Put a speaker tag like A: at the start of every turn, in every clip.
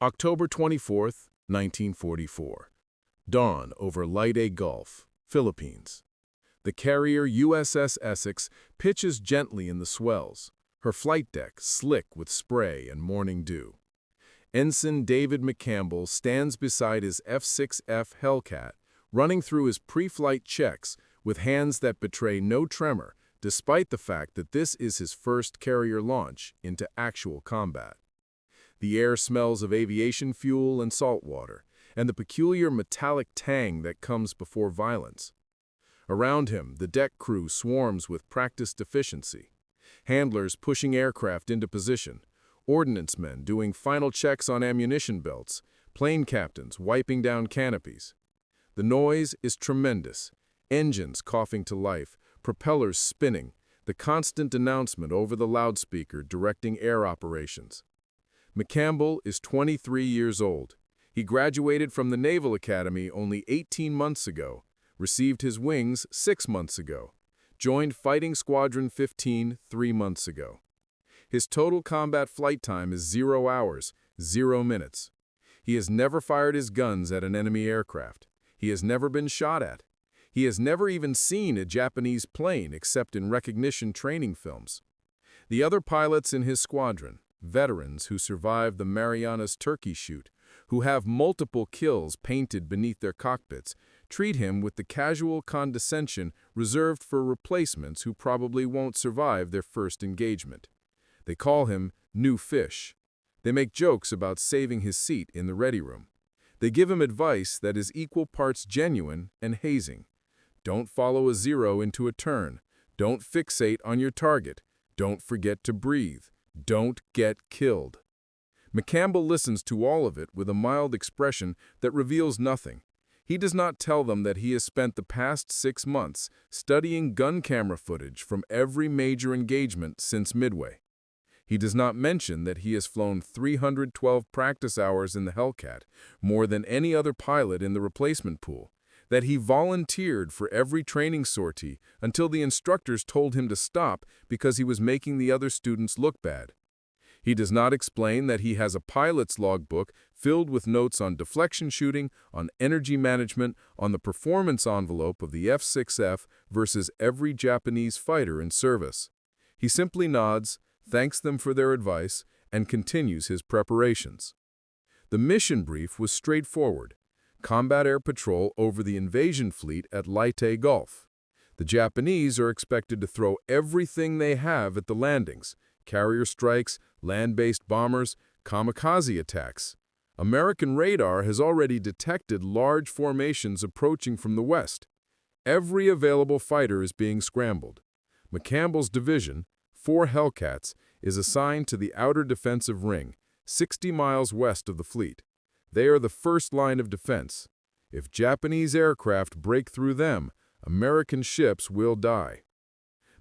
A: October 24, 1944. Dawn over Leyte Gulf, Philippines. The carrier USS Essex pitches gently in the swells, her flight deck slick with spray and morning dew. Ensign David McCampbell stands beside his F-6F Hellcat, running through his pre-flight checks with hands that betray no tremor, despite the fact that this is his first carrier launch into actual combat. The air smells of aviation fuel and salt water, and the peculiar metallic tang that comes before violence. Around him, the deck crew swarms with practiced efficiency. Handlers pushing aircraft into position, ordnance men doing final checks on ammunition belts, plane captains wiping down canopies. The noise is tremendous, engines coughing to life, propellers spinning, the constant announcement over the loudspeaker directing air operations. McCampbell is 23 years old. He graduated from the Naval Academy only 18 months ago, received his wings 6 months ago, joined Fighting Squadron 15 3 months ago. His total combat flight time is 0 hours, 0 minutes. He has never fired his guns at an enemy aircraft. He has never been shot at. He has never even seen a Japanese plane except in recognition training films. The other pilots in his squadron, veterans who survived the Marianas turkey shoot, who have multiple kills painted beneath their cockpits, treat him with the casual condescension reserved for replacements who probably won't survive their first engagement. They call him new fish. They make jokes about saving his seat in the ready room. They give him advice that is equal parts genuine and hazing. Don't follow a zero into a turn. Don't fixate on your target. Don't forget to breathe. Don't get killed. McCampbell listens to all of it with a mild expression that reveals nothing. He does not tell them that he has spent the past 6 months studying gun camera footage from every major engagement since Midway. He does not mention that he has flown 312 practice hours in the Hellcat, more than any other pilot in the replacement pool, that he volunteered for every training sortie until the instructors told him to stop because he was making the other students look bad. He does not explain that he has a pilot's logbook filled with notes on deflection shooting, on energy management, on the performance envelope of the F-6F versus every Japanese fighter in service. He simply nods, thanks them for their advice, and continues his preparations. The mission brief was straightforward: combat air patrol over the invasion fleet at Leyte Gulf. The Japanese are expected to throw everything they have at the landings: carrier strikes, land-based bombers, kamikaze attacks. American radar has already detected large formations approaching from the west. Every available fighter is being scrambled. McCampbell's division, 4 Hellcats, is assigned to the outer defensive ring, 60 miles west of the fleet. They are the first line of defense. If Japanese aircraft break through them, American ships will die.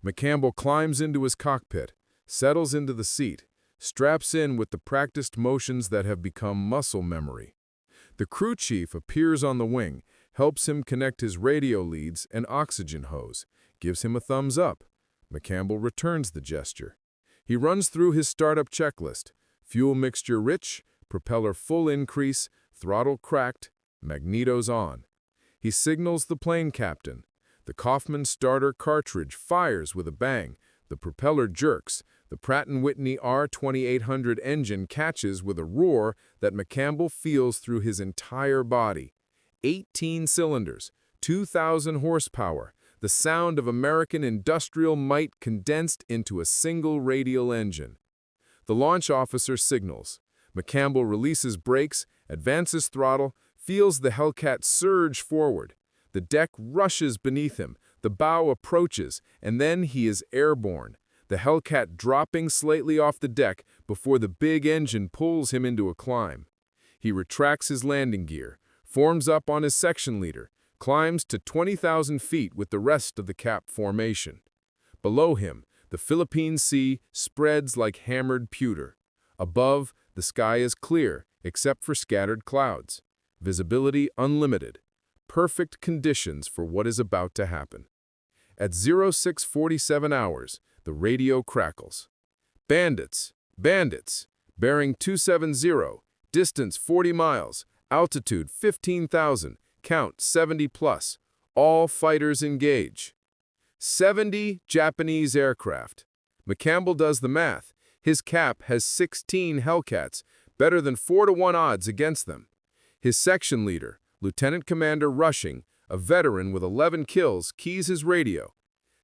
A: McCampbell climbs into his cockpit, settles into the seat, straps in with the practiced motions that have become muscle memory. The crew chief appears on the wing, helps him connect his radio leads and oxygen hose, gives him a thumbs up. McCampbell returns the gesture. He runs through his startup checklist: fuel mixture rich, propeller full increase, throttle cracked, magnetos on. He signals the plane captain. The Kaufman starter cartridge fires with a bang. The propeller jerks. The Pratt & Whitney R2800 engine catches with a roar that McCampbell feels through his entire body. 18 cylinders, 2,000 horsepower, the sound of American industrial might condensed into a single radial engine. The launch officer signals. McCampbell releases brakes, advances throttle, feels the Hellcat surge forward. The deck rushes beneath him, the bow approaches, and then he is airborne, the Hellcat dropping slightly off the deck before the big engine pulls him into a climb. He retracts his landing gear, forms up on his section leader, climbs to 20,000 feet with the rest of the cap formation. Below him, the Philippine Sea spreads like hammered pewter. Above, the sky is clear, except for scattered clouds. Visibility unlimited. Perfect conditions for what is about to happen. At 0647 hours, the radio crackles. Bandits! Bandits! Bearing 270, Distance 40 miles, altitude 15,000, count 70 plus. All fighters engage. 70 Japanese aircraft. McCampbell does the math. His cap has 16 Hellcats, better than 4-to-1 odds against them. His section leader, Lieutenant Commander Rushing, a veteran with 11 kills, keys his radio.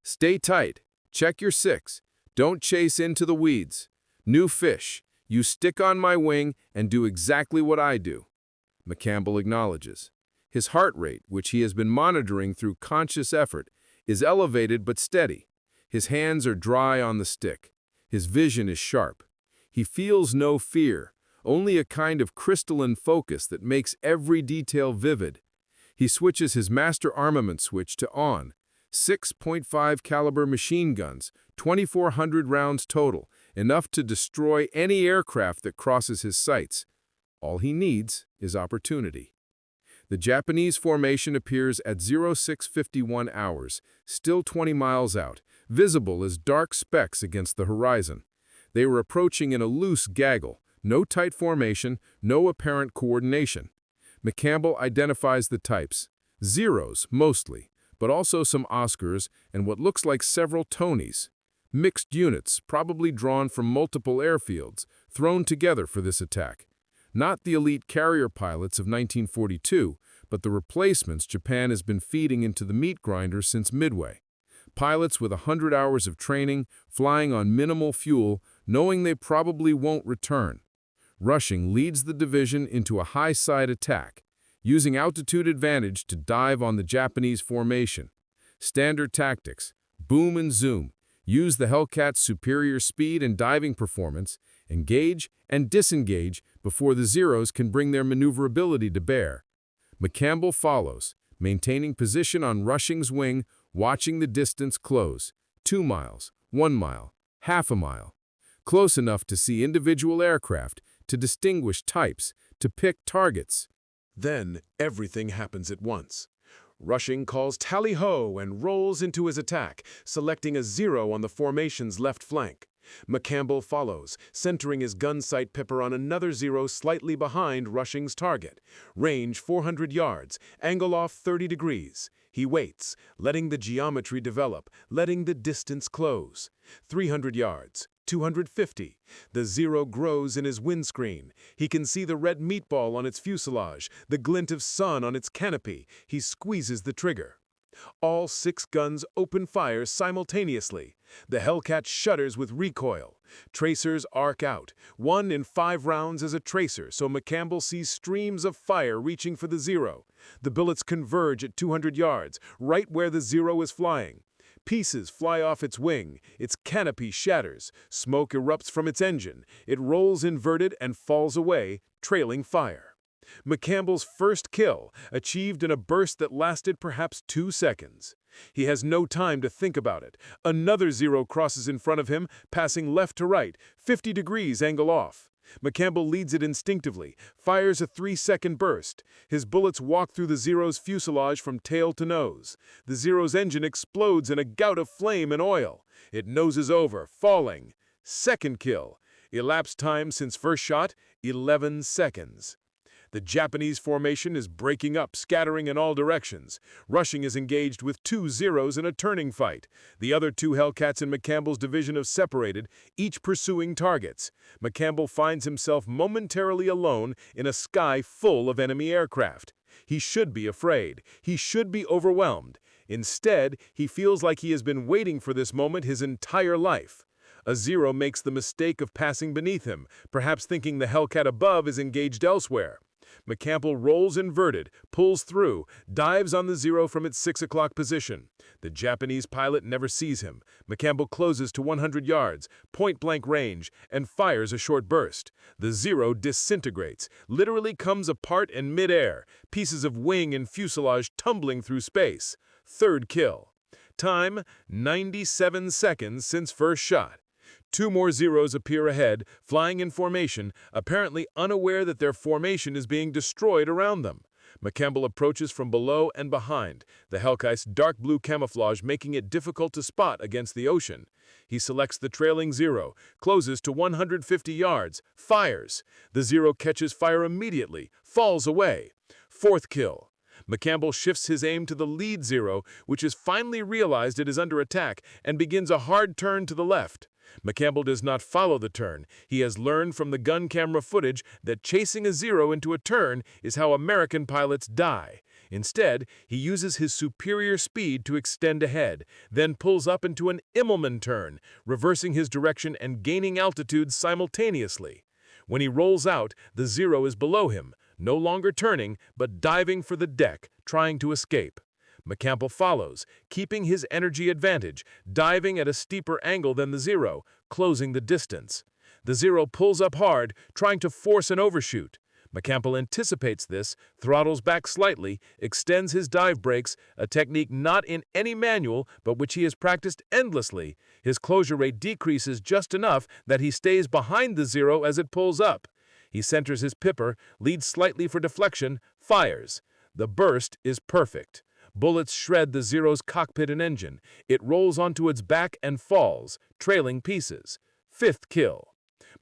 A: Stay tight. Check your 6. Don't chase into the weeds. New fish. You stick on my wing and do exactly what I do. McCampbell acknowledges. His heart rate, which he has been monitoring through conscious effort, is elevated but steady. His hands are dry on the stick. His vision is sharp. He feels no fear, only a kind of crystalline focus that makes every detail vivid. He switches his master armament switch to on. 6.5 caliber machine guns, 2,400 rounds total, enough to destroy any aircraft that crosses his sights. All he needs is opportunity. The Japanese formation appears at 0651 hours, still 20 miles out, visible as dark specks against the horizon. They were approaching in a loose gaggle, no tight formation, no apparent coordination. McCampbell identifies the types, Zeros mostly, but also some Oscars and what looks like several Tonys. Mixed units, probably drawn from multiple airfields, thrown together for this attack. Not the elite carrier pilots of 1942, but the replacements Japan has been feeding into the meat grinders since Midway. Pilots with 100 hours of training, flying on minimal fuel, knowing they probably won't return. Rushing leads the division into a high-side attack, using altitude advantage to dive on the Japanese formation. Standard tactics, boom and zoom, use the Hellcat's superior speed and diving performance, engage and disengage before the Zeros can bring their maneuverability to bear. McCampbell follows, maintaining position on Rushing's wing, watching the distance close. 2 miles, 1 mile, half a mile. Close enough to see individual aircraft, to distinguish types, to pick targets.
B: Then everything happens at once. Rushing calls tally-ho and rolls into his attack, selecting a 0 on the formation's left flank. McCampbell follows, centering his gun sight pipper on another 0 slightly behind Rushing's target. Range 400 yards, angle off 30 degrees. He waits, letting the geometry develop, letting the distance close. 300 yards, 250. The 0 grows in his windscreen. He can see the red meatball on its fuselage, the glint of sun on its canopy. He squeezes the trigger. All 6 guns open fire simultaneously. The Hellcat shudders with recoil. Tracers arc out. 1 in 5 rounds is a tracer, so McCampbell sees streams of fire reaching for the 0. The bullets converge at 200 yards, right where the 0 is flying. Pieces fly off its wing, its canopy shatters, smoke erupts from its engine, it rolls inverted and falls away, trailing fire. McCampbell's first kill, achieved in a burst that lasted perhaps 2 seconds. He has no time to think about it. Another 0 crosses in front of him, passing left to right, 50 degrees angle off. McCampbell leads it instinctively, fires a 3-second burst. His bullets walk through the 0's fuselage from tail to nose. The 0's engine explodes in a gout of flame and oil. It noses over, falling. Second kill. Elapsed time since first shot, 11 seconds. The Japanese formation is breaking up, scattering in all directions. Rushing is engaged with 2 Zeros in a turning fight. The other 2 Hellcats in McCampbell's division have separated, each pursuing targets. McCampbell finds himself momentarily alone in a sky full of enemy aircraft. He should be afraid. He should be overwhelmed. Instead, he feels like he has been waiting for this moment his entire life. A 0 makes the mistake of passing beneath him, perhaps thinking the Hellcat above is engaged elsewhere. McCampbell rolls inverted, pulls through, dives on the 0 from its 6 o'clock position. The Japanese pilot never sees him. McCampbell closes to 100 yards, point-blank range, and fires a short burst. The 0 disintegrates, literally comes apart in mid-air, pieces of wing and fuselage tumbling through space. Third kill. Time, 97 seconds since first shot. 2 more 0s appear ahead, flying in formation, apparently unaware that their formation is being destroyed around them. McCampbell approaches from below and behind, the Hellkite's dark blue camouflage making it difficult to spot against the ocean. He selects the trailing Zero, closes to 150 yards, fires. The Zero catches fire immediately, falls away. Fourth kill. McCampbell shifts his aim to the lead Zero, which has finally realized it is under attack, and begins a hard turn to the left. McCampbell does not follow the turn. He has learned from the gun camera footage that chasing a Zero into a turn is how American pilots die. Instead, he uses his superior speed to extend ahead, then pulls up into an Immelman turn, reversing his direction and gaining altitude simultaneously. When he rolls out, the Zero is below him, no longer turning, but diving for the deck, trying to escape. McCampbell follows, keeping his energy advantage, diving at a steeper angle than the Zero, closing the distance. The Zero pulls up hard, trying to force an overshoot. McCampbell anticipates this, throttles back slightly, extends his dive brakes, a technique not in any manual but which he has practiced endlessly. His closure rate decreases just enough that he stays behind the Zero as it pulls up. He centers his pipper, leads slightly for deflection, fires. The burst is perfect. Bullets shred the Zero's cockpit and engine. It rolls onto its back and falls, trailing pieces. Fifth kill.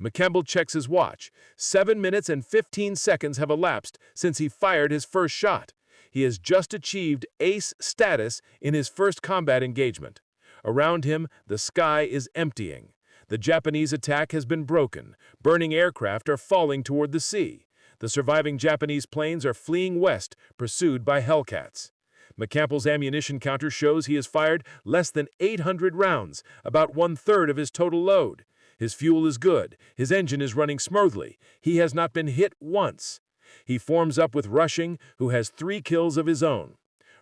B: McCampbell checks his watch. 7 minutes and 15 seconds have elapsed since he fired his first shot. He has just achieved ace status in his first combat engagement. Around him, the sky is emptying. The Japanese attack has been broken. Burning aircraft are falling toward the sea. The surviving Japanese planes are fleeing west, pursued by Hellcats. McCampbell's ammunition counter shows he has fired less than 800 rounds, about one-third of his total load. His fuel is good. His engine is running smoothly. He has not been hit once. He forms up with Rushing, who has 3 kills of his own.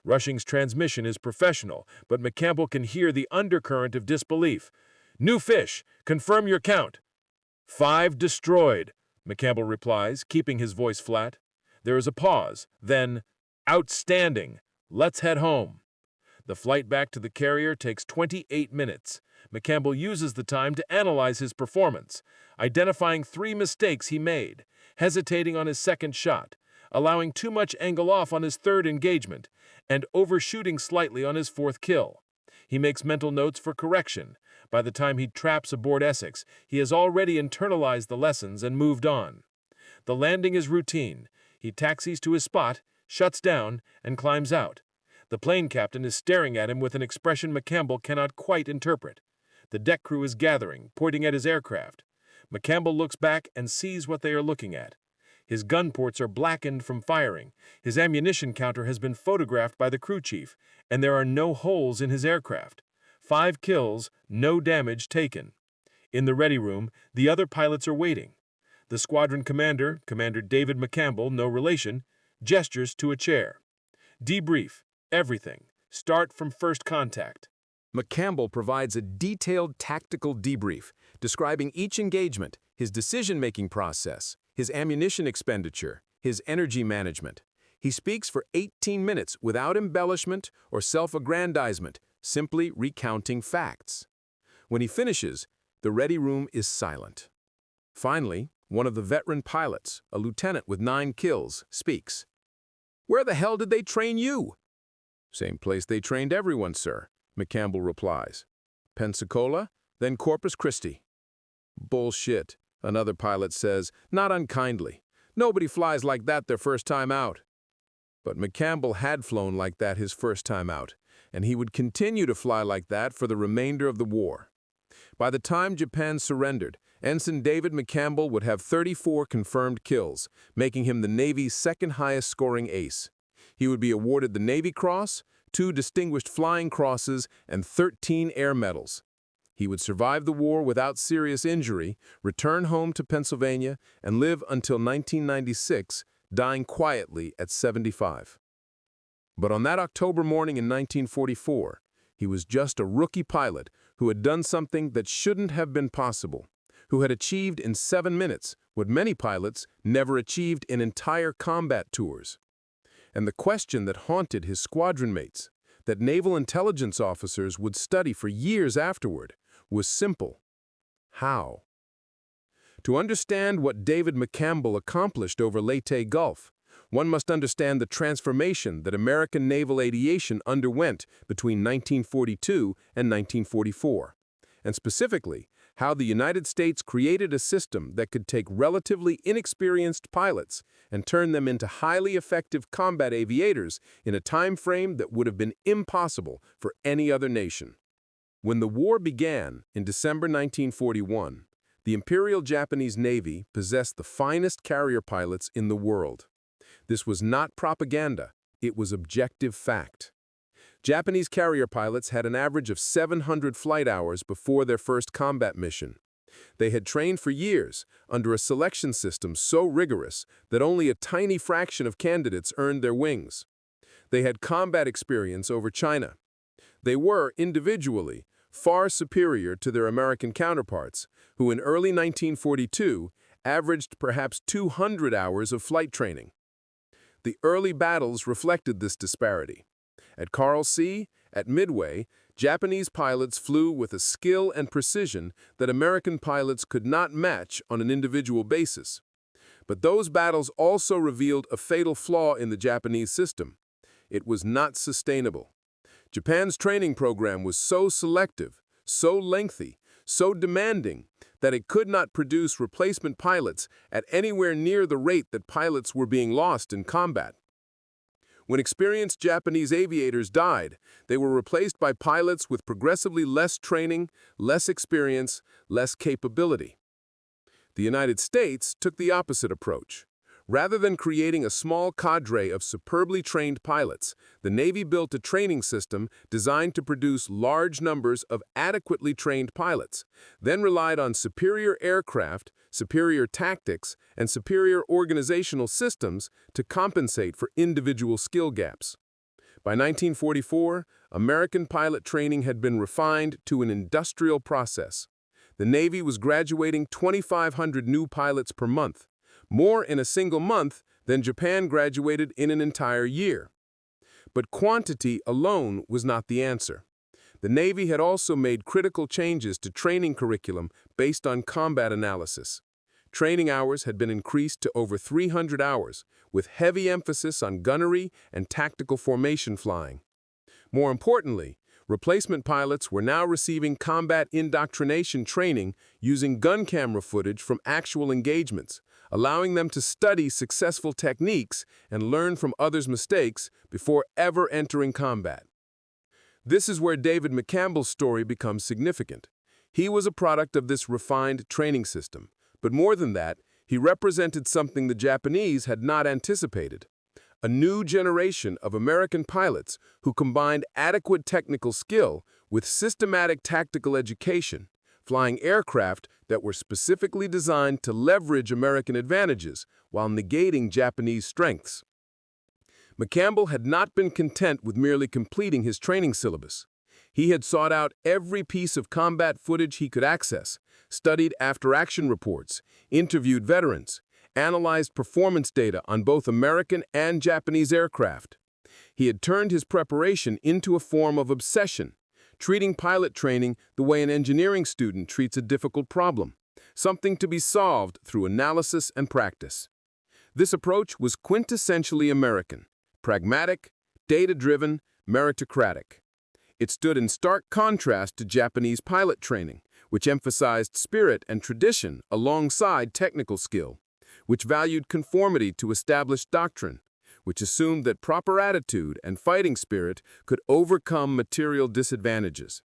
B: Rushing's transmission is professional, but McCampbell can hear the undercurrent of disbelief. "New fish. Confirm your count." "5 destroyed," McCampbell replies, keeping his voice flat. There is a pause. Then, "Outstanding. Let's head home." The flight back to the carrier takes 28 minutes. McCampbell uses the time to analyze his performance, identifying 3 mistakes he made, hesitating on his second shot, allowing too much angle off on his third engagement, and overshooting slightly on his fourth kill. He makes mental notes for correction. By the time he traps aboard Essex, he has already internalized the lessons and moved on. The landing is routine. He taxis to his spot, shuts down, and climbs out. The plane captain is staring at him with an expression McCampbell cannot quite interpret. The deck crew is gathering, pointing at his aircraft. McCampbell looks back and sees what they are looking at. His gun ports are blackened from firing. His ammunition counter has been photographed by the crew chief, and there are no holes in his aircraft. 5 kills, no damage taken. In the ready room, the other pilots are waiting. The squadron commander, Commander David McCampbell, no relation, gestures to a chair. Debrief. Everything. Start from first contact.
A: McCampbell provides a detailed tactical debrief, describing each engagement, his decision-making process, his ammunition expenditure, his energy management. He speaks for 18 minutes without embellishment or self-aggrandizement, simply recounting facts. When he finishes, the ready room is silent. Finally, one of the veteran pilots, a lieutenant with 9 kills, speaks. "Where the hell did they train you?" "Same place they trained everyone, sir," McCampbell replies. "Pensacola, then Corpus Christi." "Bullshit," another pilot says, not unkindly. "Nobody flies like that their first time out." But McCampbell had flown like that his first time out, and he would continue to fly like that for the remainder of the war. By the time Japan surrendered, Ensign David McCampbell would have 34 confirmed kills, making him the Navy's second highest scoring ace. He would be awarded the Navy Cross, 2 Distinguished Flying Crosses, and 13 Air Medals. He would survive the war without serious injury, return home to Pennsylvania, and live until 1996, dying quietly at 75. But on that October morning in 1944, he was just a rookie pilot who had done something that shouldn't have been possible, who had achieved in 7 minutes what many pilots never achieved in entire combat tours. And the question that haunted his squadron mates, that naval intelligence officers would study for years afterward, was simple. How? To understand what David McCampbell accomplished over Leyte Gulf,
B: one must understand the transformation that American naval aviation underwent between 1942 and 1944, and specifically, how the United States created a system that could take relatively inexperienced pilots and turn them into highly effective combat aviators in a time frame that would have been impossible for any other nation. When the war began in December 1941, the Imperial Japanese Navy possessed the finest carrier pilots in the world. This was not propaganda, it was objective fact. Japanese carrier pilots had an average of 700 flight hours before their first combat mission. They had trained for years under a selection system so rigorous that only a tiny fraction of candidates earned their wings. They had combat experience over China. They were, individually, far superior to their American counterparts, who in early 1942 averaged perhaps 200 hours of flight training. The early battles reflected this disparity. At Coral Sea, at Midway, Japanese pilots flew with a skill and precision that American pilots could not match on an individual basis. But those battles also revealed a fatal flaw in the Japanese system. It was not sustainable. Japan's training program was so selective, so lengthy, so demanding, that it could not produce replacement pilots at anywhere near the rate that pilots were being lost in combat. When experienced Japanese aviators died, they were replaced by pilots with progressively less training, less experience, less capability. The United States took the opposite approach. Rather than creating a small cadre of superbly trained pilots, the Navy built a training system designed to produce large numbers of adequately trained pilots, then relied on superior aircraft, superior tactics, and superior organizational systems to compensate for individual skill gaps. By 1944, American pilot training had been refined to an industrial process. The Navy was graduating 2,500 new pilots per month, more in a single month than Japan graduated in an entire year. But quantity alone was not the answer. The Navy had also made critical changes to training curriculum based on combat analysis. Training hours had been increased to over 300 hours, with heavy emphasis on gunnery and tactical formation flying. More importantly, replacement pilots were now receiving combat indoctrination training using gun camera footage from actual engagements, allowing them to study successful techniques and learn from others' mistakes before ever entering combat. This is where David McCampbell's story becomes significant. He was a product of this refined training system, but more than that, he represented something the Japanese had not anticipated: a new generation of American pilots who combined adequate technical skill with systematic tactical education, flying aircraft that were specifically designed to leverage American advantages while negating Japanese strengths. McCampbell had not been content with merely completing his training syllabus. He had sought out every piece of combat footage he could access, studied after-action reports, interviewed veterans, analyzed performance data on both American and Japanese aircraft. He had turned his preparation into a form of obsession, treating pilot training the way an engineering student treats a difficult problem, something to be solved through analysis and practice. This approach was quintessentially American, pragmatic, data-driven, meritocratic. It stood in stark contrast to Japanese pilot training, which emphasized spirit and tradition alongside technical skill, which valued conformity to established doctrine, which assumed that proper attitude and fighting spirit could overcome material disadvantages.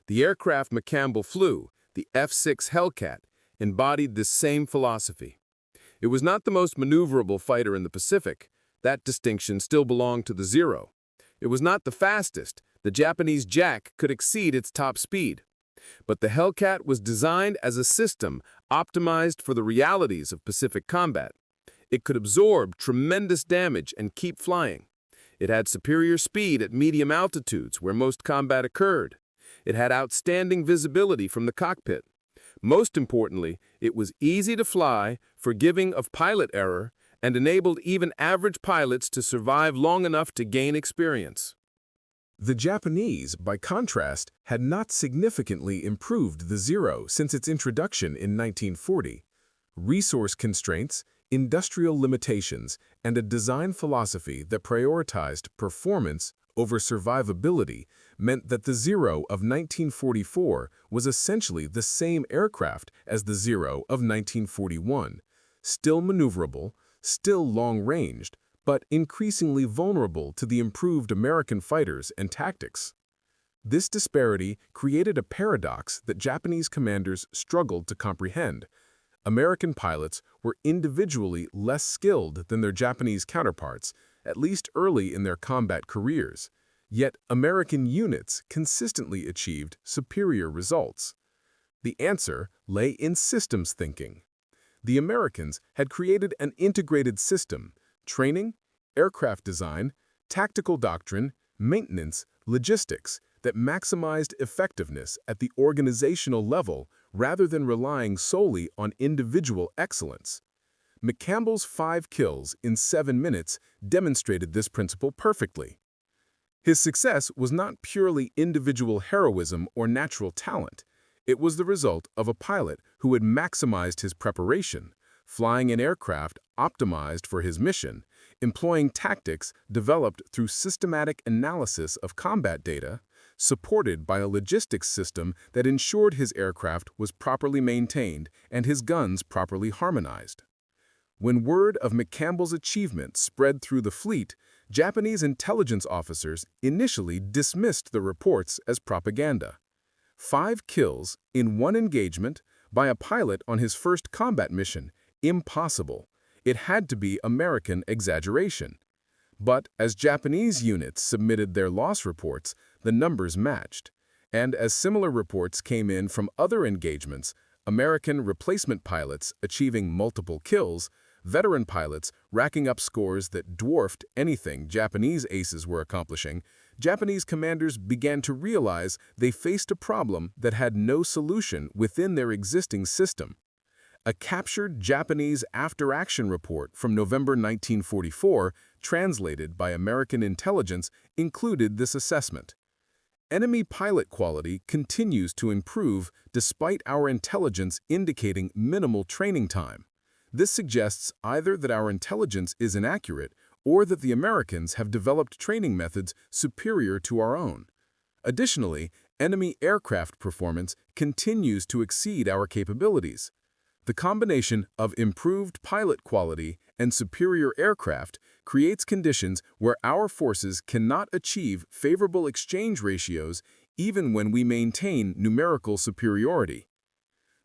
B: The aircraft McCampbell flew, the F-6 Hellcat, embodied this same philosophy. It was not the most maneuverable fighter in the Pacific. That distinction still belonged to the Zero. It was not the fastest. The Japanese Jack could exceed its top speed. But the Hellcat was designed as a system optimized for the realities of Pacific combat. It could absorb tremendous damage and keep flying. It had superior speed at medium altitudes where most combat occurred. It had outstanding visibility from the cockpit. Most importantly, it was easy to fly, forgiving of pilot error, and enabled even average pilots to survive long enough to gain experience.
A: The Japanese, by contrast, had not significantly improved the Zero since its introduction in 1940. Resource constraints, Industrial limitations and a design philosophy that prioritized performance over survivability meant that the Zero of 1944 was essentially the same aircraft as the Zero of 1941, still maneuverable, still long-ranged, but increasingly vulnerable to the improved American fighters and tactics. This disparity created a paradox that Japanese commanders struggled to comprehend. American pilots were individually less skilled than their Japanese counterparts, at least early in their combat careers, yet American units consistently achieved superior results. The answer lay in systems thinking. The Americans had created an integrated system: training, aircraft design, tactical doctrine, maintenance, logistics, that maximized effectiveness at the organizational level rather than relying solely on individual excellence. McCampbell's 5 kills in 7 minutes demonstrated this principle perfectly. His success was not purely individual heroism or natural talent. It was the result of a pilot who had maximized his preparation, flying an aircraft optimized for his mission, employing tactics developed through systematic analysis of combat data, supported by a logistics system that ensured his aircraft was properly maintained and his guns properly harmonized. When word of McCampbell's achievement spread through the fleet, Japanese intelligence officers initially dismissed the reports as propaganda. 5 kills in 1 engagement by a pilot on his first combat mission. Impossible. It had to be American exaggeration. But as Japanese units submitted their loss reports, the numbers matched. And as similar reports came in from other engagements, American replacement pilots achieving multiple kills, veteran pilots racking up scores that dwarfed anything Japanese aces were accomplishing, Japanese commanders began to realize they faced a problem that had no solution within their existing system. A captured Japanese after-action report from November 1944, translated by American intelligence, included this assessment. Enemy pilot quality continues to improve despite our intelligence indicating minimal training time. This suggests either that our intelligence is inaccurate or that the Americans have developed training methods superior to our own. Additionally, enemy aircraft performance continues to exceed our capabilities. The combination of improved pilot quality and superior aircraft creates conditions where our forces cannot achieve favorable exchange ratios even when we maintain numerical superiority.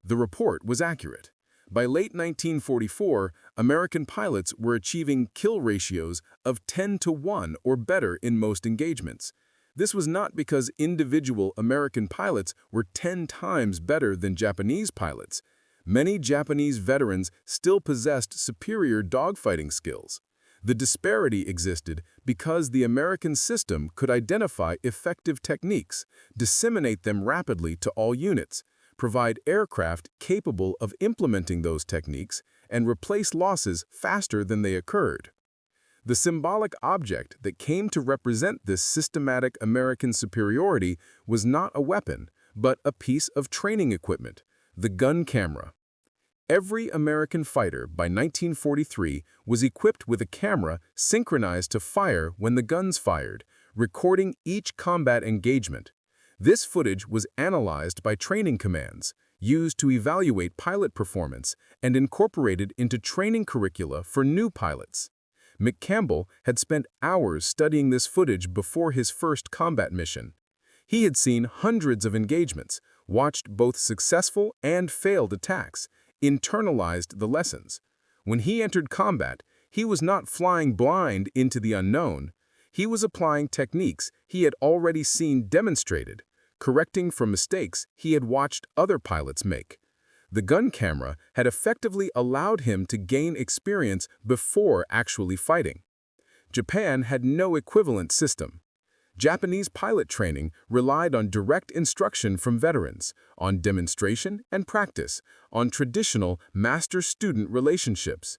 A: The report was accurate. By late 1944, American pilots were achieving kill ratios of 10-to-1 or better in most engagements. This was not because individual American pilots were 10 times better than Japanese pilots. Many Japanese veterans still possessed superior dogfighting skills. The disparity existed because the American system could identify effective techniques, disseminate them rapidly to all units, provide aircraft capable of implementing those techniques, and replace losses faster than they occurred. The symbolic object that came to represent this systematic American superiority was not a weapon, but a piece of training equipment: the gun camera. Every American fighter by 1943 was equipped with a camera synchronized to fire when the guns fired, recording each combat engagement. This footage was analyzed by training commands, used to evaluate pilot performance, and incorporated into training curricula for new pilots. McCampbell had spent hours studying this footage before his first combat mission. He had seen hundreds of engagements, watched both successful and failed attacks, internalized the lessons. When he entered combat, he was not flying blind into the unknown. He was applying techniques he had already seen demonstrated, correcting for mistakes he had watched other pilots make. The gun camera had effectively allowed him to gain experience before actually fighting. Japan had no equivalent system. Japanese pilot training relied on direct instruction from veterans, on demonstration and practice, on traditional master-student relationships.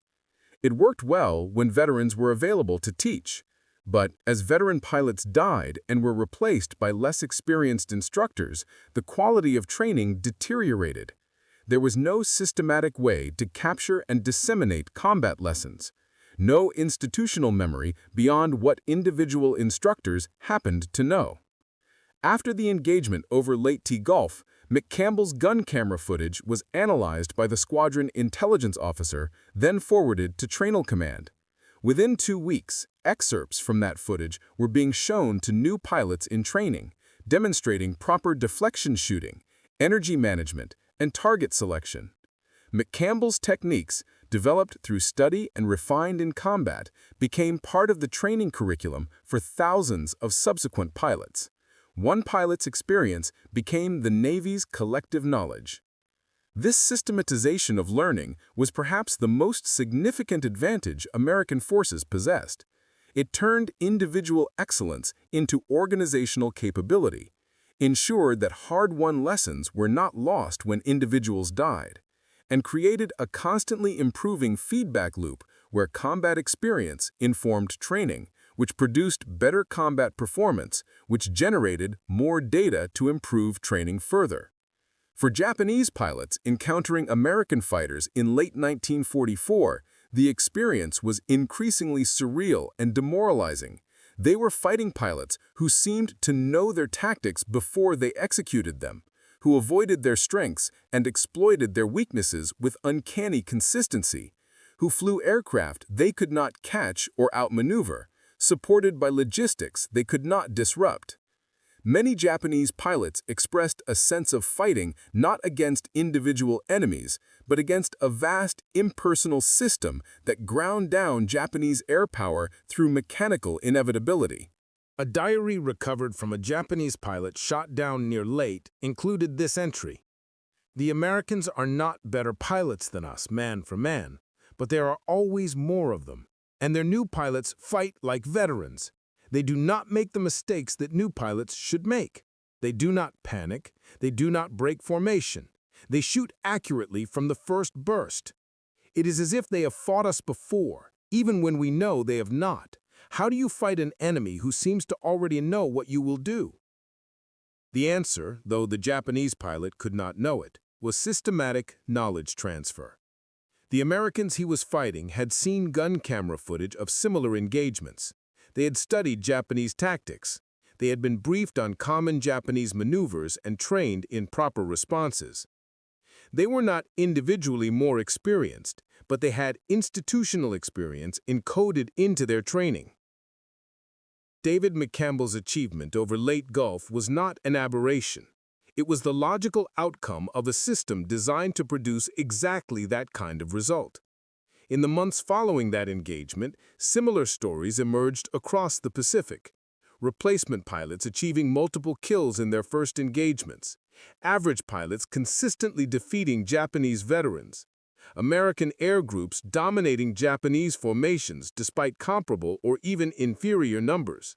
A: It worked well when veterans were available to teach, but as veteran pilots died and were replaced by less experienced instructors, the quality of training deteriorated. There was no systematic way to capture and disseminate combat lessons. No institutional memory beyond what individual instructors happened to know. After the engagement over Lake T Gulf, McCampbell's gun camera footage was analyzed by the squadron intelligence officer, then forwarded to Trainal Command. Within 2 weeks, excerpts from that footage were being shown to new pilots in training, demonstrating proper deflection shooting, energy management, and target selection. McCampbell's techniques, developed through study and refined in combat, became part of the training curriculum for thousands of subsequent pilots. One pilot's experience became the Navy's collective knowledge. This systematization of learning was perhaps the most significant advantage American forces possessed. It turned individual excellence into organizational capability, ensured that hard-won lessons were not lost when individuals died, and created a constantly improving feedback loop where combat experience informed training, which produced better combat performance, which generated more data to improve training further. For Japanese pilots encountering American fighters in late 1944, the experience was increasingly surreal and demoralizing. They were fighting pilots who seemed to know their tactics before they executed them, who avoided their strengths and exploited their weaknesses with uncanny consistency, who flew aircraft they could not catch or outmaneuver, supported by logistics they could not disrupt. Many Japanese pilots expressed a sense of fighting not against individual enemies, but against a vast impersonal system that ground down Japanese air power through mechanical inevitability.
B: A diary recovered from a Japanese pilot shot down near Leyte included this entry. "The Americans are not better pilots than us, man for man, but there are always more of them. And their new pilots fight like veterans. They do not make the mistakes that new pilots should make. They do not panic. They do not break formation. They shoot accurately from the first burst. It is as if they have fought us before, even when we know they have not. How do you fight an enemy who seems to already know what you will do?" The answer, though the Japanese pilot could not know it, was systematic knowledge transfer. The Americans he was fighting had seen gun camera footage of similar engagements. They had studied Japanese tactics. They had been briefed on common Japanese maneuvers and trained in proper responses. They were not individually more experienced, but they had institutional experience encoded into their training. David McCampbell's achievement over Leyte Gulf was not an aberration. It was the logical outcome of a system designed to produce exactly that kind of result. In the months following that engagement, similar stories emerged across the Pacific. Replacement pilots achieving multiple kills in their first engagements. Average pilots consistently defeating Japanese veterans. American air groups dominating Japanese formations despite comparable or even inferior numbers.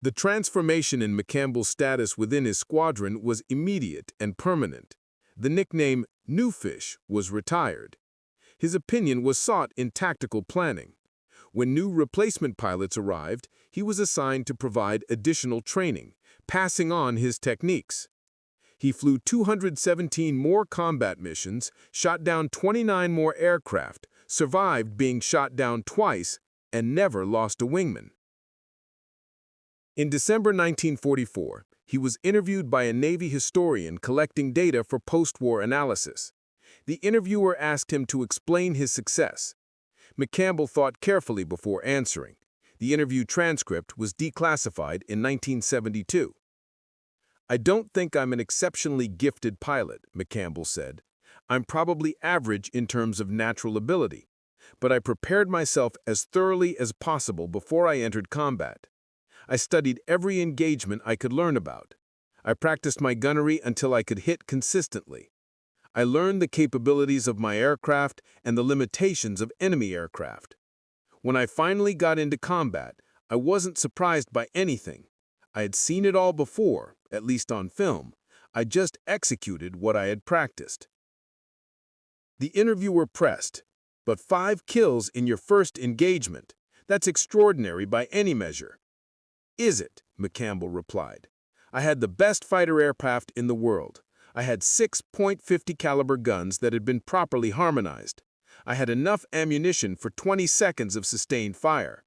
B: The transformation in McCampbell's status within his squadron was immediate and permanent. The nickname "New Fish" was retired. His opinion was sought in tactical planning. When new replacement pilots arrived, he was assigned to provide additional training, passing on his techniques. He flew 217 more combat missions, shot down 29 more aircraft, survived being shot down twice, and never lost a wingman. In December 1944, he was interviewed by a Navy historian collecting data for post-war analysis. The interviewer asked him to explain his success. McCampbell thought carefully before answering. The interview transcript was declassified in 1972. "I don't think I'm an exceptionally gifted pilot," McCampbell said. "I'm probably average in terms of natural ability, but I prepared myself as thoroughly as possible before I entered combat. I studied every engagement I could learn about. I practiced my gunnery until I could hit consistently. I learned the capabilities of my aircraft and the limitations of enemy aircraft. When I finally got into combat, I wasn't surprised by anything. I had seen it all before, at least on film. I just executed what I had practiced." The interviewer pressed, "But 5 kills in your first engagement. That's extraordinary by any measure." "Is it?" McCampbell replied. "I had the best fighter aircraft in the world. I had 6.50 caliber guns that had been properly harmonized. I had enough ammunition for 20 seconds of sustained fire.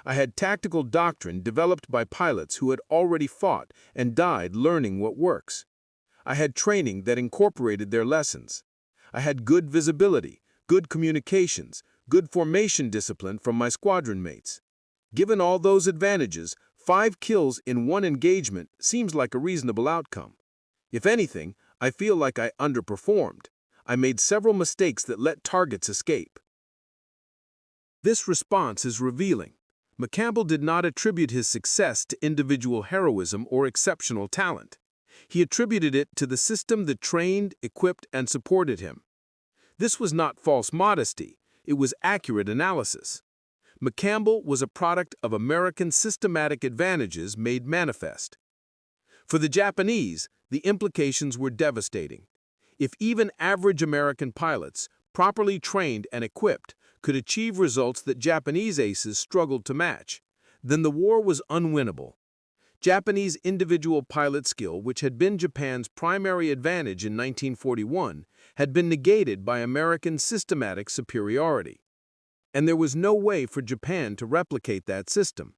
B: I had tactical doctrine developed by pilots who had already fought and died learning what works. I had training that incorporated their lessons. I had good visibility, good communications, good formation discipline from my squadron mates. Given all those advantages, 5 kills in one engagement seems like a reasonable outcome. If anything, I feel like I underperformed. I made several mistakes that let targets escape. This response is revealing. McCampbell did not attribute his success to individual heroism or exceptional talent. He attributed it to the system that trained, equipped, and supported him. This was not false modesty, it was accurate analysis. McCampbell was a product of American systematic advantages made manifest. For the Japanese, the implications were devastating. If even average American pilots, properly trained and equipped, could achieve results that Japanese aces struggled to match, then the war was unwinnable. Japanese individual pilot skill, which had been Japan's primary advantage in 1941, had been negated by American systematic superiority. And there was no way for Japan to replicate that system.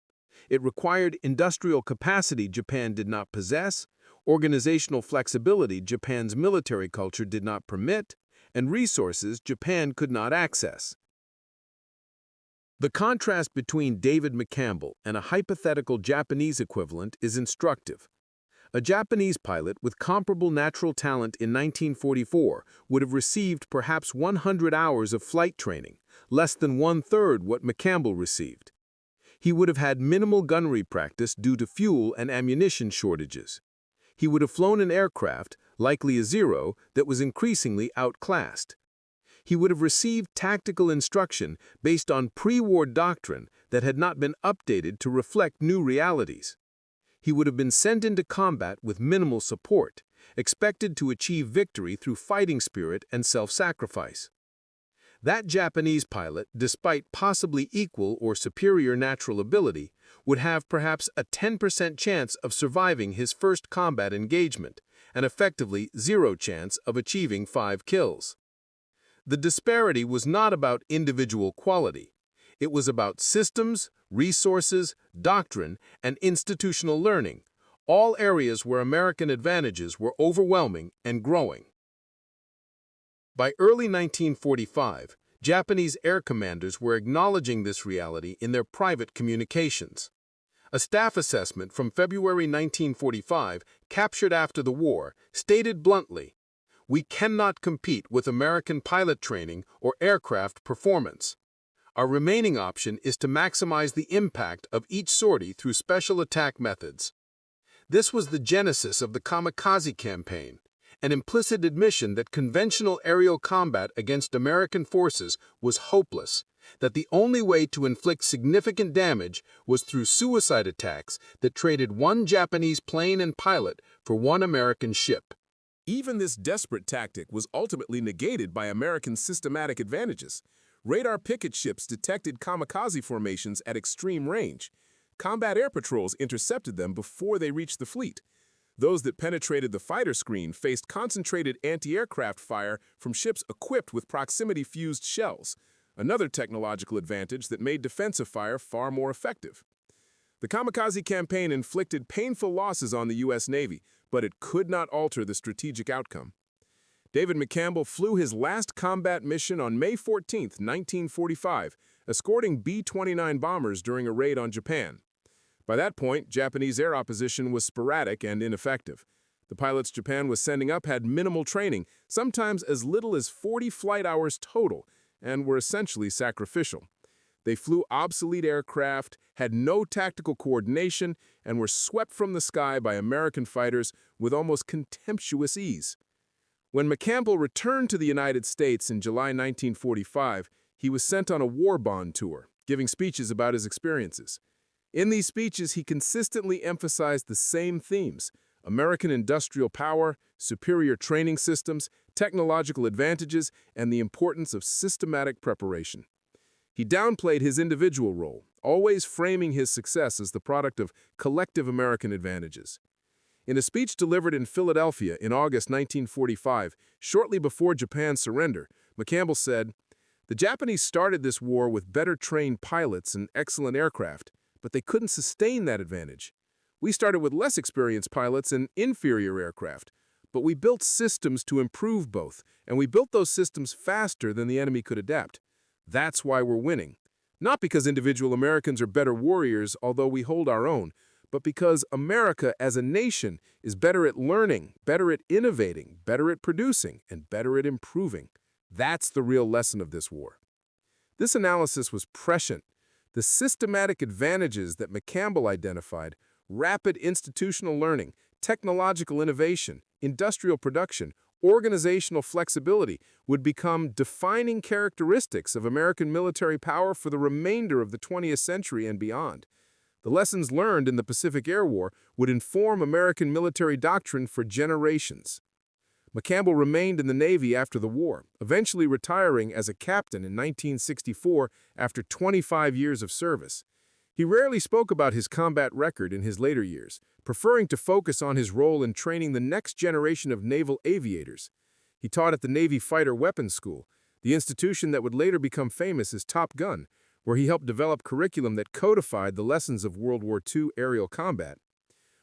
B: It required industrial capacity Japan did not possess, organizational flexibility Japan's military culture did not permit, and resources Japan could not access. The contrast between David McCampbell and a hypothetical Japanese equivalent is instructive. A Japanese pilot with comparable natural talent in 1944 would have received perhaps 100 hours of flight training, less than one-third what McCampbell received. He would have had minimal gunnery practice due to fuel and ammunition shortages. He would have flown an aircraft, likely a Zero, that was increasingly outclassed. He would have received tactical instruction based on pre-war doctrine that had not been updated to reflect new realities. He would have been sent into combat with minimal support, expected to achieve victory through fighting spirit and self-sacrifice. That Japanese pilot, despite possibly equal or superior natural ability, would have perhaps a 10% chance of surviving his first combat engagement, and effectively 0 chance of achieving 5 kills. The disparity was not about individual quality. It was about systems, resources, doctrine, and institutional learning, all areas where American advantages were overwhelming and growing. By early 1945, Japanese air commanders were acknowledging this reality in their private communications. A staff assessment from February 1945, captured after the war, stated bluntly, "We cannot compete with American pilot training or aircraft performance. Our remaining option is to maximize the impact of each sortie through special attack methods." This was the genesis of the kamikaze campaign, an implicit admission that conventional aerial combat against American forces was hopeless, that the only way to inflict significant damage was through suicide attacks that traded one Japanese plane and pilot for one American ship.
A: Even this desperate tactic was ultimately negated by American systematic advantages. Radar picket ships detected kamikaze formations at extreme range. Combat air patrols intercepted them before they reached the fleet. Those that penetrated the fighter screen faced concentrated anti-aircraft fire from ships equipped with proximity-fused shells, another technological advantage that made defensive fire far more effective. The kamikaze campaign inflicted painful losses on the U.S. Navy, but it could not alter the strategic outcome. David McCampbell flew his last combat mission on May 14, 1945, escorting B-29 bombers during a raid on Japan. By that point, Japanese air opposition was sporadic and ineffective. The pilots Japan was sending up had minimal training, sometimes as little as 40 flight hours total, and were essentially sacrificial. They flew obsolete aircraft, had no tactical coordination, and were swept from the sky by American fighters with almost contemptuous ease. When McCampbell returned to the United States in July 1945, he was sent on a war bond tour, giving speeches about his experiences. In these speeches, he consistently emphasized the same themes: American industrial power, superior training systems, technological advantages, and the importance of systematic preparation. He downplayed his individual role, always framing his success as the product of collective American advantages. In a speech delivered in Philadelphia in August 1945, shortly before Japan's surrender, McCampbell said, "The Japanese started this war with better trained pilots and excellent aircraft, but they couldn't sustain that advantage. We started with less experienced pilots and inferior aircraft, but we built systems to improve both, and we built those systems faster than the enemy could adapt. That's why we're winning. Not because individual Americans are better warriors, although we hold our own, but because America as a nation is better at learning, better at innovating, better at producing, and better at improving. That's the real lesson of this war." This analysis was prescient. The systematic advantages that McCampbell identified, rapid institutional learning, technological innovation, industrial production, organizational flexibility, would become defining characteristics of American military power for the remainder of the 20th century and beyond. The lessons learned in the Pacific Air War would inform American military doctrine for generations. McCampbell remained in the Navy after the war, eventually retiring as a captain in 1964 after 25 years of service. He rarely spoke about his combat record in his later years, preferring to focus on his role in training the next generation of naval aviators. He taught at the Navy Fighter Weapons School, the institution that would later become famous as Top Gun, where he helped develop curriculum that codified the lessons of World War II aerial combat.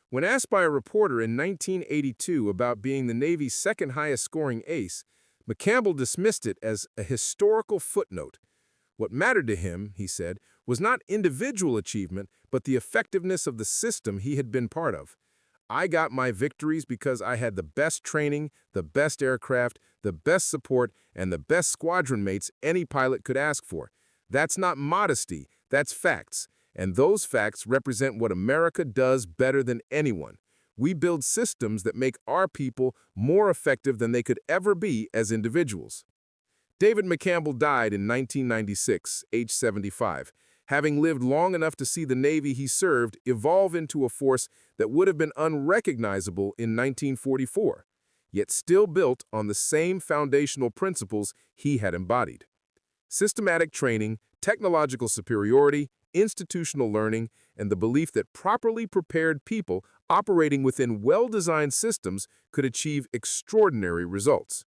A: When asked by a reporter in 1982 about being the Navy's second highest scoring ace, McCampbell dismissed it as a historical footnote. What mattered to him, he said, was not individual achievement, but the effectiveness of the system he had been part of. "I got my victories because I had the best training, the best aircraft, the best support, and the best squadron mates any pilot could ask for. That's not modesty, that's facts. And those facts represent what America does better than anyone. We build systems that make our people more effective than they could ever be as individuals." David McCampbell died in 1996, age 75, having lived long enough to see the Navy he served evolve into a force that would have been unrecognizable in 1944, yet still built on the same foundational principles he had embodied. Systematic training, technological superiority, institutional learning, and the belief that properly prepared people operating within well-designed systems could achieve extraordinary results.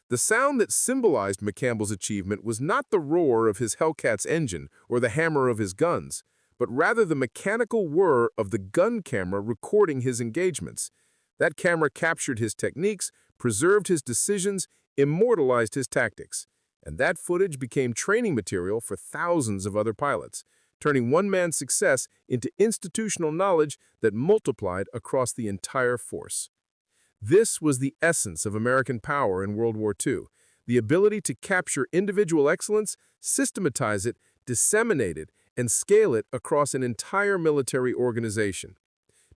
A: The sound that symbolized McCampbell's achievement was not the roar of his Hellcat's engine or the hammer of his guns, but rather the mechanical whir of the gun camera recording his engagements. That camera captured his techniques, preserved his decisions, immortalized his tactics. And that footage became training material for thousands of other pilots, turning one man's success into institutional knowledge that multiplied across the entire force. This was the essence of American power in World War II, the ability to capture individual excellence, systematize it, disseminate it, and scale it across an entire military organization.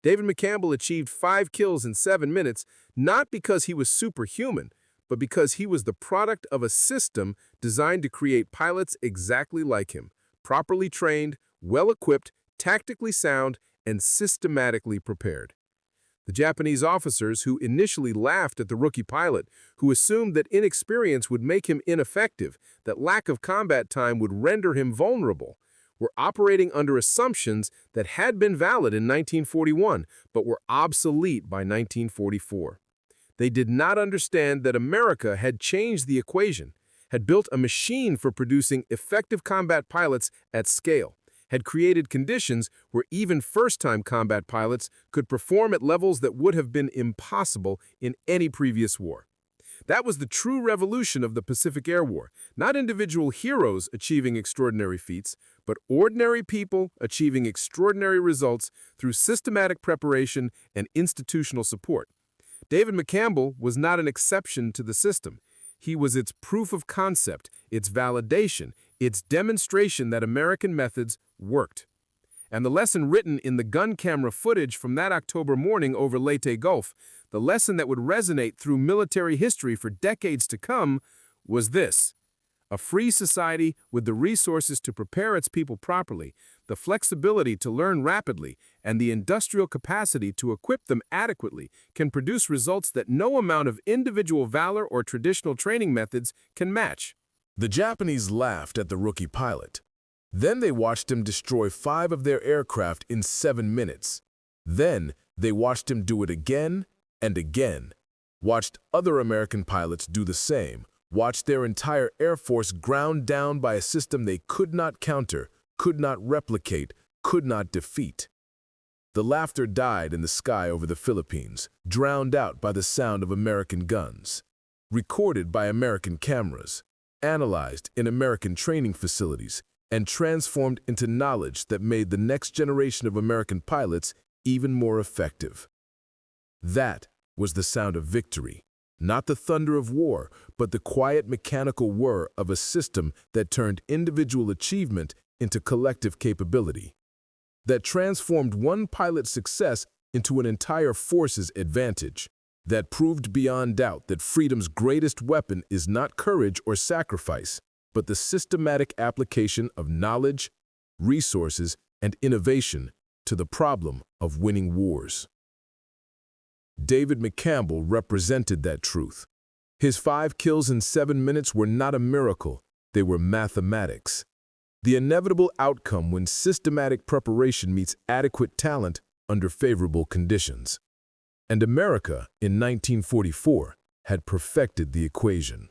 A: David McCampbell achieved 5 kills in 7 minutes, not because he was superhuman, but because he was the product of a system designed to create pilots exactly like him, properly trained, well-equipped, tactically sound, and systematically prepared. The Japanese officers, who initially laughed at the rookie pilot, who assumed that inexperience would make him ineffective, that lack of combat time would render him vulnerable, were operating under assumptions that had been valid in 1941, but were obsolete by 1944. They did not understand that America had changed the equation, had built a machine for producing effective combat pilots at scale, had created conditions where even first-time combat pilots could perform at levels that would have been impossible in any previous war. That was the true revolution of the Pacific Air War, not individual heroes achieving extraordinary feats, but ordinary people achieving extraordinary results through systematic preparation and institutional support. David McCampbell was not an exception to the system. He was its proof of concept, its validation, its demonstration that American methods worked. And the lesson written in the gun camera footage from that October morning over Leyte Gulf, the lesson that would resonate through military history for decades to come, was this: a free society with the resources to prepare its people properly, the flexibility to learn rapidly, and the industrial capacity to equip them adequately can produce results that no amount of individual valor or traditional training methods can match.
B: The Japanese laughed at the rookie pilot. Then they watched him destroy 5 of their aircraft in 7 minutes. Then
A: They watched him do it again and again, watched other American pilots do the same, watched their entire Air Force ground down by a system they could not counter, could not replicate, could not defeat. The laughter died in the sky over the Philippines, drowned out by the sound of American guns, recorded by American cameras, analyzed in American training facilities, and transformed into knowledge that made the next generation of American pilots even more effective. That was the sound of victory, not the thunder of war, but the quiet mechanical whir of a system that turned individual achievement into collective capability, that transformed one pilot's success into an entire force's advantage, that proved beyond doubt that freedom's greatest weapon is not courage or sacrifice, but the systematic application of knowledge, resources, and innovation to the problem of winning wars. David McCampbell represented that truth. His 5 kills in 7 minutes were not a miracle, they were mathematics. The inevitable outcome when systematic preparation meets adequate talent under favorable conditions. And America, in 1944, had perfected the equation.